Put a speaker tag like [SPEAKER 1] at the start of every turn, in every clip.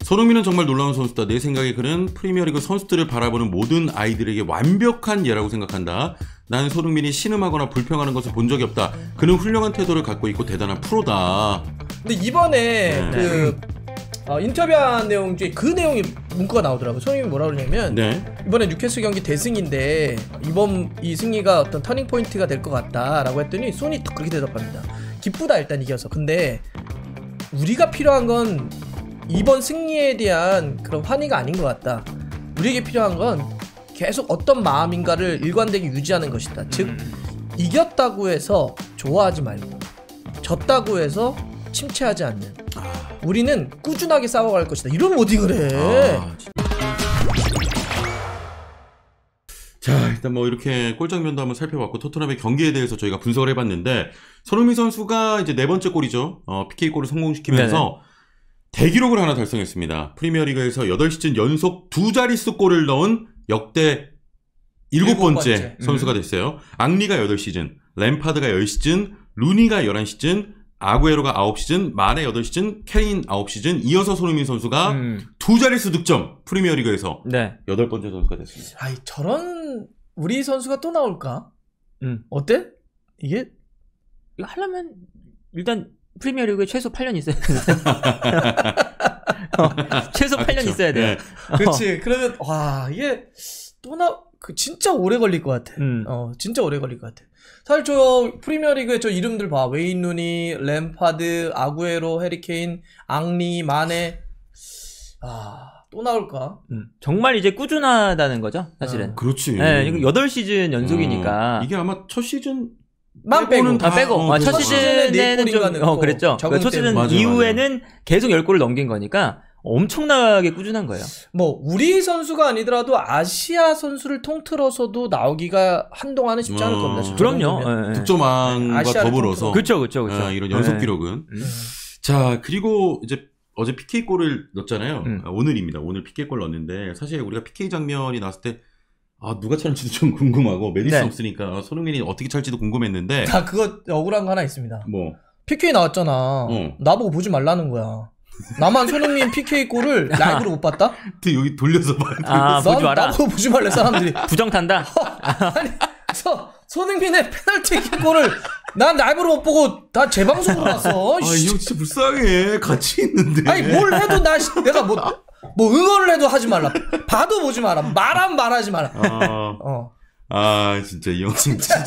[SPEAKER 1] 손흥민은 정말 놀라운 선수다. 내 생각에 그는 프리미어리그 선수들을 바라보는 모든 아이들에게 완벽한 예라고 생각한다. 나는 손흥민이 신음하거나 불평하는 것을 본 적이 없다. 그는 훌륭한 태도를 갖고 있고 대단한 프로다.
[SPEAKER 2] 근데 이번에 인터뷰한 내용 중에 그 내용이 문구가 나오더라고요. 손흥민이 뭐라 그러냐면 이번에 뉴캐슬 경기 대승인데 이번 이 승리가 어떤 터닝 포인트가 될 것 같다라고 했더니 손이 그렇게 대답합니다. 기쁘다 일단 이겨서. 근데 우리가 필요한 건 이번 승리에 대한 그런 환희가 아닌 것 같다. 우리에게 필요한 건 계속 어떤 마음인가를 일관되게 유지하는 것이다. 즉 이겼다고 해서 좋아하지 말고 졌다고 해서 침체하지 않는, 우리는 꾸준하게 싸워갈 것이다. 이런 워딩을 해.
[SPEAKER 1] 자, 일단 뭐 이렇게 골장면도 한번 살펴봤고 토트넘의 경기에 대해서 저희가 분석을 해봤는데 손흥민 선수가 이제 네 번째 골이죠. PK골을 성공시키면서 대기록을 하나 달성했습니다. 프리미어리그에서 8시즌 연속 두 자릿수 골을 넣은 역대 7번째 선수가 됐어요. 앙리가 8시즌, 램파드가 10시즌, 루니가 11시즌, 아구에로가 9시즌, 마네 8시즌, 케인 9시즌, 이어서 손흥민 선수가 두 자릿수 득점 프리미어리그에서 8번째 선수가 됐습니다.
[SPEAKER 2] 아이, 저런 우리 선수가 또 나올까? 어때? 이거
[SPEAKER 3] 하려면 일단 프리미어리그에 최소 8년 있어야 되는데. 최소 8년 있어야 돼요.
[SPEAKER 2] 그렇지. 그러면 와, 이게 또 진짜 오래 걸릴 것 같아. 진짜 오래 걸릴 것 같아. 사실 저 프리미어리그의 저 이름들 봐. 웨인 루니, 램파드, 아구에로, 해리케인, 앙리, 마네. 또 나올까?
[SPEAKER 3] 정말 이제 꾸준하다는 거죠, 사실은.
[SPEAKER 1] 그렇지.
[SPEAKER 3] 네, 이거 8시즌 연속이니까.
[SPEAKER 1] 이게 아마 첫 시즌
[SPEAKER 2] 만 빼고.
[SPEAKER 3] 첫 시즌에는 좀, 그랬죠. 첫 시즌 이후에는 계속 10골을 넘긴 거니까 엄청나게 꾸준한 거예요.
[SPEAKER 2] 뭐 우리 선수가 아니더라도 아시아 선수를 통틀어서도 나오기가 한동안은 쉽지 않을 겁니다.
[SPEAKER 3] 그럼요.
[SPEAKER 1] 득점왕과 더불어서.
[SPEAKER 3] 그렇죠.
[SPEAKER 1] 이런 연속 기록은. 자, 그리고 이제 어제 PK골을 넣었잖아요. 오늘입니다. 오늘 PK골 넣었는데 사실 우리가 PK 장면이 나왔을 때 누가 찰지도 좀 궁금하고 메디슨 없으니까 손흥민이 어떻게 찰지도 궁금했는데
[SPEAKER 2] 그거 억울한 거 하나 있습니다.
[SPEAKER 1] 뭐
[SPEAKER 2] PK 나왔잖아. 나보고 보지 말라는 거야. 나만 손흥민 PK 골을 라이브로 못 봤다?
[SPEAKER 1] 여기 돌려서 봐.
[SPEAKER 3] 보지 마라.
[SPEAKER 2] 나보고 보지 말래 사람들이.
[SPEAKER 3] 부정탄다.
[SPEAKER 2] 아니, 손흥민의 페널티 킥골을 난 라이브로 못 보고 다 재방송으로 봤어.
[SPEAKER 1] 이 형 진짜 불쌍해. 같이 있는데.
[SPEAKER 2] 아니 뭘 해도 내가 뭐 응원을 해도 하지 말라. 봐도 보지 마라. 말하지 마라.
[SPEAKER 1] 진짜 이 형 진짜.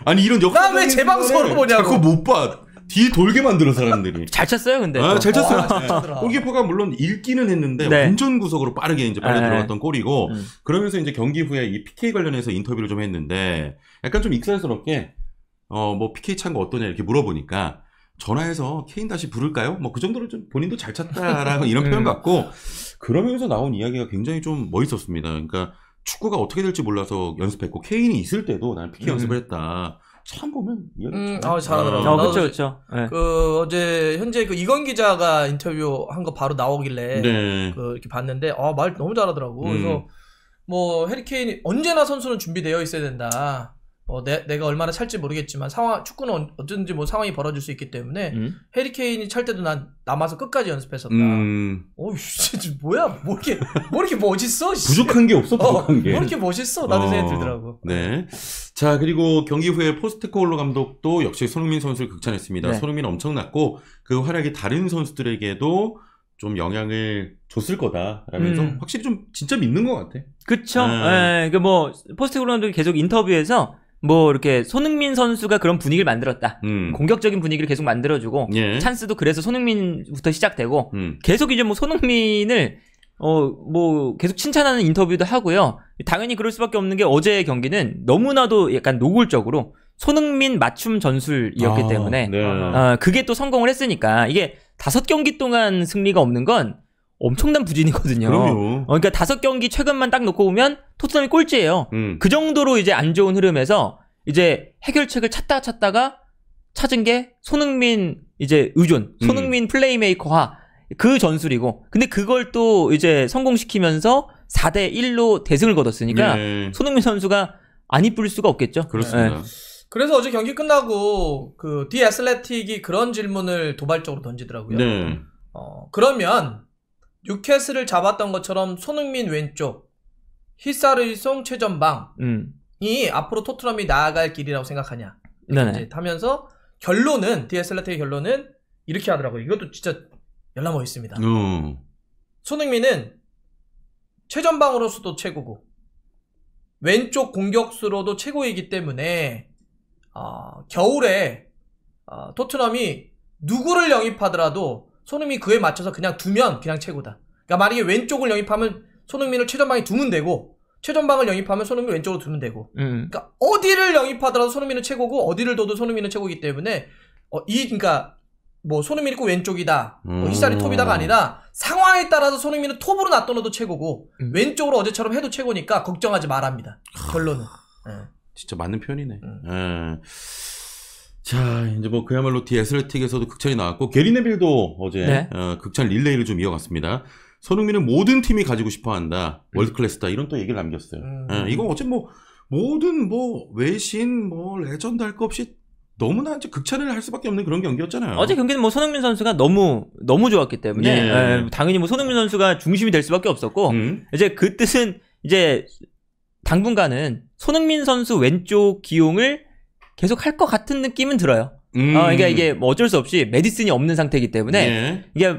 [SPEAKER 1] 아니 이런 역할.
[SPEAKER 2] 나 왜 재방송으로 보냐고.
[SPEAKER 1] 자꾸 못 봐. 뒤에 돌게 만들어 사람들이.
[SPEAKER 3] 잘 쳤어요, 근데.
[SPEAKER 1] 잘 쳤어요. 골키퍼가 물론 읽기는 했는데 완전 구석으로 빠르게 이제 빨려 들어갔던 골이고 그러면서 이제 경기 후에 이 PK 관련해서 인터뷰를 좀 했는데 약간 좀 익살스럽게 뭐 PK 찬 거 어떠냐 이렇게 물어보니까 전화해서 케인 다시 부를까요? 뭐 그 정도로 좀 본인도 잘 찼다라고 이런 표현 같고 그러면서 나온 이야기가 굉장히 좀 멋있었습니다. 그러니까 축구가 어떻게 될지 몰라서 연습했고 케인이 있을 때도 난 PK 연습을 했다. 참 보면
[SPEAKER 2] 잘하더라고요.
[SPEAKER 3] 그렇죠.
[SPEAKER 2] 어제 현재 이건 기자가 인터뷰한 거 바로 나오길래 이렇게 봤는데 말 너무 잘하더라고. 그래서 뭐 해리케인이 언제나 선수는 준비되어 있어야 된다. 내가 얼마나 찰지 모르겠지만 축구는 어쩐지 뭐 상황이 벌어질 수 있기 때문에 해리케인이 찰 때도 난 남아서 끝까지 연습했었다. 진짜 뭐야? 뭐 이렇게 멋있어?
[SPEAKER 1] 부족한 게 없어. 부족한 게.
[SPEAKER 2] 뭐 이렇게 멋있어? 나도 생각이 들더라고.
[SPEAKER 1] 네. 자, 그리고 경기 후에 포스테코글로 감독도 역시 손흥민 선수를 극찬했습니다. 손흥민 엄청났고 그 활약이 다른 선수들에게도 좀 영향을 줬을 거다라면서 확실히 좀 진짜 믿는 것 같아.
[SPEAKER 3] 그쵸. 뭐 포스테코글로 감독이 계속 인터뷰에서 뭐 이렇게 손흥민 선수가 그런 분위기를 만들었다. 공격적인 분위기를 계속 만들어주고 찬스도 그래서 손흥민부터 시작되고 계속 이제 뭐 손흥민을 뭐 계속 칭찬하는 인터뷰도 하고요. 당연히 그럴 수밖에 없는 게 어제의 경기는 너무나도 약간 노골적으로 손흥민 맞춤 전술이었기 때문에 그게 또 성공을 했으니까 이게 5경기 동안 승리가 없는 건 엄청난 부진이거든요. 그러니까 5경기 최근만 딱 놓고 보면 토트넘이 꼴찌예요. 그 정도로 이제 안 좋은 흐름에서 이제 해결책을 찾다가 찾은 게 손흥민 이제 의존, 손흥민 플레이메이커화 그 전술이고, 근데 그걸 또 이제 성공시키면서 4대1로 대승을 거뒀으니까 손흥민 선수가 안 이쁠 수가 없겠죠.
[SPEAKER 1] 그렇습니다.
[SPEAKER 2] 그래서 어제 경기 끝나고 디 애슬레틱이 그런 질문을 도발적으로 던지더라고요. 그러면 뉴캐슬을 잡았던 것처럼 손흥민 왼쪽, 히사르송 최전방이 앞으로 토트넘이 나아갈 길이라고 생각하냐. 이제 하면서 결론은 디에슬라테의 결론은 이렇게 하더라고요. 이것도 진짜 열나 멋있습니다. 손흥민은 최전방으로서도 최고고 왼쪽 공격수로도 최고이기 때문에 겨울에 토트넘이 누구를 영입하더라도 손흥민이 그에 맞춰서 그냥 두면 그냥 최고다. 그러니까 만약에 왼쪽을 영입하면 손흥민을 최전방에 두면 되고 최전방을 영입하면 손흥민 왼쪽으로 두면 되고 그러니까 어디를 영입하더라도 손흥민은 최고고 어디를 둬도 손흥민은 최고이기 때문에 그러니까 뭐 손흥민이 꼭 왼쪽이다 히사리 톱이다가 아니라 상황에 따라서 손흥민은 톱으로 놔둬도 최고고 왼쪽으로 어제처럼 해도 최고니까 걱정하지 말합니다. 결론은.
[SPEAKER 1] 진짜 맞는 표현이네. 자, 이제 뭐 그야말로 디애슬레틱에서도 극찬이 나왔고 게리 네빌도 어제 극찬 릴레이를 좀 이어갔습니다. 손흥민은 모든 팀이 가지고 싶어한다. 월드클래스다. 이런 또 얘기를 남겼어요. 이거 어째 뭐 모든 뭐 외신 뭐 레전드 할 거 없이 너무나 이제 극찬을 할 수밖에 없는 그런 경기였잖아요.
[SPEAKER 3] 어제 경기는 뭐 손흥민 선수가 너무 좋았기 때문에 당연히 뭐 손흥민 선수가 중심이 될 수밖에 없었고 이제 그 뜻은 이제 당분간은 손흥민 선수 왼쪽 기용을 계속 할 것 같은 느낌은 들어요. 그러니까 이게 뭐 어쩔 수 없이 메디슨이 없는 상태이기 때문에 이게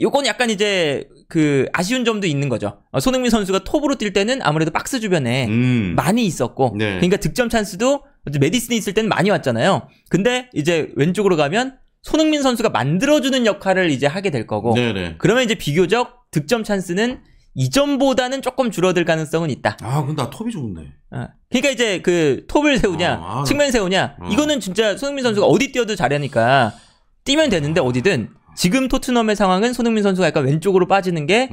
[SPEAKER 3] 요건 약간 이제 아쉬운 점도 있는 거죠. 손흥민 선수가 톱으로 뛸 때는 아무래도 박스 주변에 많이 있었고 그러니까 득점 찬스도 메디슨이 있을 때는 많이 왔잖아요. 근데 이제 왼쪽으로 가면 손흥민 선수가 만들어주는 역할을 이제 하게 될 거고 그러면 이제 비교적 득점 찬스는 이전보다는 조금 줄어들 가능성은 있다.
[SPEAKER 1] 근데 나 톱이 좋은데.
[SPEAKER 3] 그러니까 이제 톱을 세우냐, 측면 세우냐, 이거는 진짜 손흥민 선수가 어디 뛰어도 잘하니까 뛰면 되는데 어디든 지금 토트넘의 상황은 손흥민 선수가 약간 왼쪽으로 빠지는 게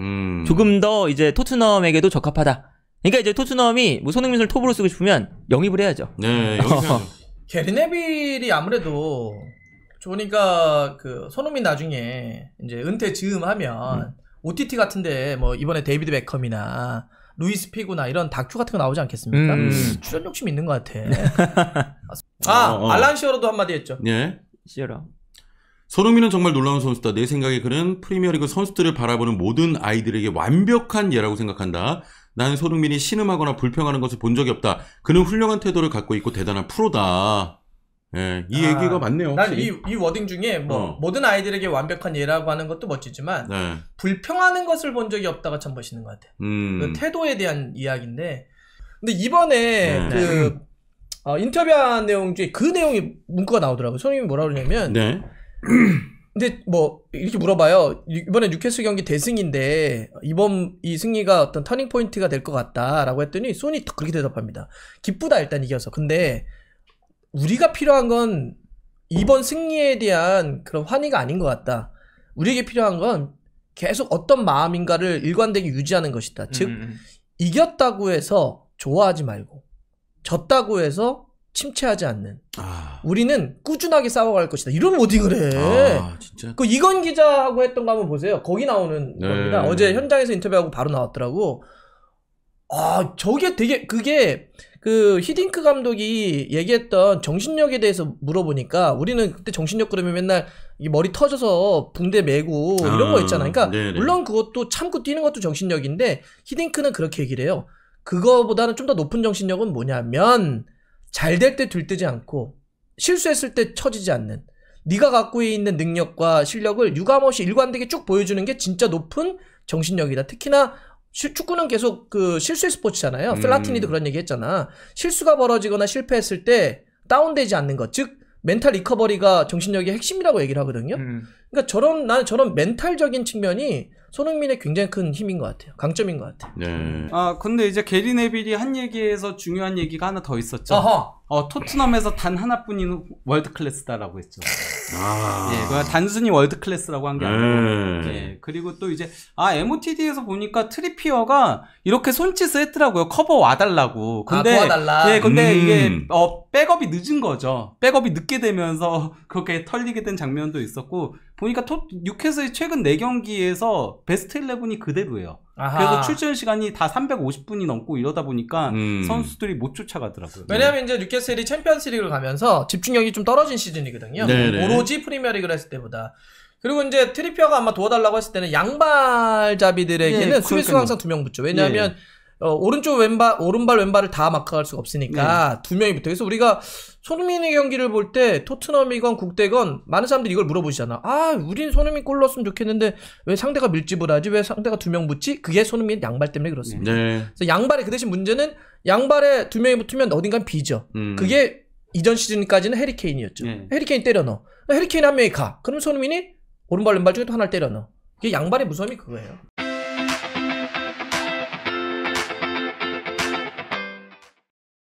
[SPEAKER 3] 조금 더 이제 토트넘에게도 적합하다. 그러니까 이제 토트넘이 뭐 손흥민 선수를 톱으로 쓰고 싶으면 영입을 해야죠.
[SPEAKER 1] 네, 영입해야죠.
[SPEAKER 2] 게리 네빌이 아무래도 좋으니까 손흥민 나중에 이제 은퇴 즈음하면 OTT 같은데 뭐 이번에 데이비드 베컴이나 루이스 피구나 이런 다큐 같은 거 나오지 않겠습니까? 출연 욕심 있는 것 같아. 알란 시어로도 한마디 했죠.
[SPEAKER 3] 시어러.
[SPEAKER 1] 손흥민은 정말 놀라운 선수다. 내 생각에 그는 프리미어리그 선수들을 바라보는 모든 아이들에게 완벽한 예라고 생각한다. 나는 손흥민이 신음하거나 불평하는 것을 본 적이 없다. 그는 훌륭한 태도를 갖고 있고 대단한 프로다. 이 얘기가 맞네요.
[SPEAKER 2] 난 이 워딩 중에 모든 아이들에게 완벽한 예라고 하는 것도 멋지지만 불평하는 것을 본 적이 없다가 참 멋있는 것 같아. 그 태도에 대한 이야기인데 근데 이번에 인터뷰한 내용 중에 그 내용이 문구가 나오더라고요. 손흥민이 뭐라 그러냐면 근데 뭐 이렇게 물어봐요. 이번에 뉴캐슬 경기 대승인데 이번 이 승리가 어떤 터닝 포인트가 될 것 같다라고 했더니 손이 그렇게 대답합니다. 기쁘다 일단 이겨서. 근데 우리가 필요한 건 이번 승리에 대한 그런 환희가 아닌 것 같다. 우리에게 필요한 건 계속 어떤 마음인가를 일관되게 유지하는 것이다. 즉 이겼다고 해서 좋아하지 말고 졌다고 해서 침체하지 않는. 우리는 꾸준하게 싸워갈 것이다. 이런 워딩을 해.
[SPEAKER 1] 진짜.
[SPEAKER 2] 그 이건 기자하고 했던 거 한번 보세요. 거기 나오는 겁니다. 어제 현장에서 인터뷰하고 바로 나왔더라고. 저게 되게 그게 히딩크 감독이 얘기했던 정신력에 대해서 물어보니까 우리는 그때 정신력 그러면 맨날 이 머리 터져서 붕대 메고 이런 거 있잖아. 그러니까 물론 그것도 참고 뛰는 것도 정신력인데 히딩크는 그렇게 얘기를 해요. 그거보다는 좀 더 높은 정신력은 뭐냐면 잘 될 때 들뜨지 않고 실수했을 때 처지지 않는 네가 갖고 있는 능력과 실력을 유감없이 일관되게 쭉 보여주는 게 진짜 높은 정신력이다. 특히나 축구는 계속 실수의 스포츠잖아요. 플라티니도 그런 얘기 했잖아. 실수가 벌어지거나 실패했을 때 다운되지 않는 것. 즉 멘탈 리커버리가 정신력의 핵심이라고 얘기를 하거든요. 그러니까 나는 저런 멘탈적인 측면이 손흥민의 굉장히 큰 힘인 것 같아요. 강점인 것 같아요.
[SPEAKER 4] 근데 이제 게리 네빌이 한 얘기에서 중요한 얘기가 하나 더 있었죠. 토트넘에서 단 하나뿐인 월드 클래스다라고 했죠. 그냥 단순히 월드 클래스라고 한 게 아니고. 그리고 또 이제 MOTD에서 보니까 트리피어가 이렇게 손짓을 했더라고요. 커버 와달라고. 근데
[SPEAKER 2] 도와달라.
[SPEAKER 4] 근데 이게 백업이 늦은 거죠. 백업이 늦게 되면서 그렇게 털리게 된 장면도 있었고 보니까 뉴캐슬의 최근 4경기에서 베스트 11이 그대로예요. 그래서 출전 시간이 다 350분이 넘고 이러다 보니까 선수들이 못 쫓아가더라고요.
[SPEAKER 2] 왜냐하면 이제 뉴캐슬이 챔피언스리그를 가면서 집중력이 좀 떨어진 시즌이거든요. 오로지 프리미어리그를 했을 때보다. 그리고 이제 트리피어가 아마 도와달라고 했을 때는 양발잡이들에게는
[SPEAKER 4] 예,
[SPEAKER 2] 수비수가 항상 2명 붙죠. 왜냐하면 오른쪽 오른발 왼발을 다 마크할 수가 없으니까 2명이 붙어. 그래서 우리가 손흥민의 경기를 볼 때 토트넘이건 국대건 많은 사람들이 이걸 물어보시잖아. 우린 손흥민 골 넣었으면 좋겠는데 왜 상대가 밀집을 하지? 왜 상대가 2명 붙지? 그게 손흥민 양발 때문에 그렇습니다. 그래서 양발의 그 대신 문제는 양발에 2명이 붙으면 어딘간 비죠. 그게 이전 시즌까지는 해리케인이었죠. 해리케인 때려 넣어. 해리케인 한 명이 가. 그럼 손흥민이 오른발 왼발 중에 또 하나를 때려 넣어. 이게 양발의 무서움이 그거예요.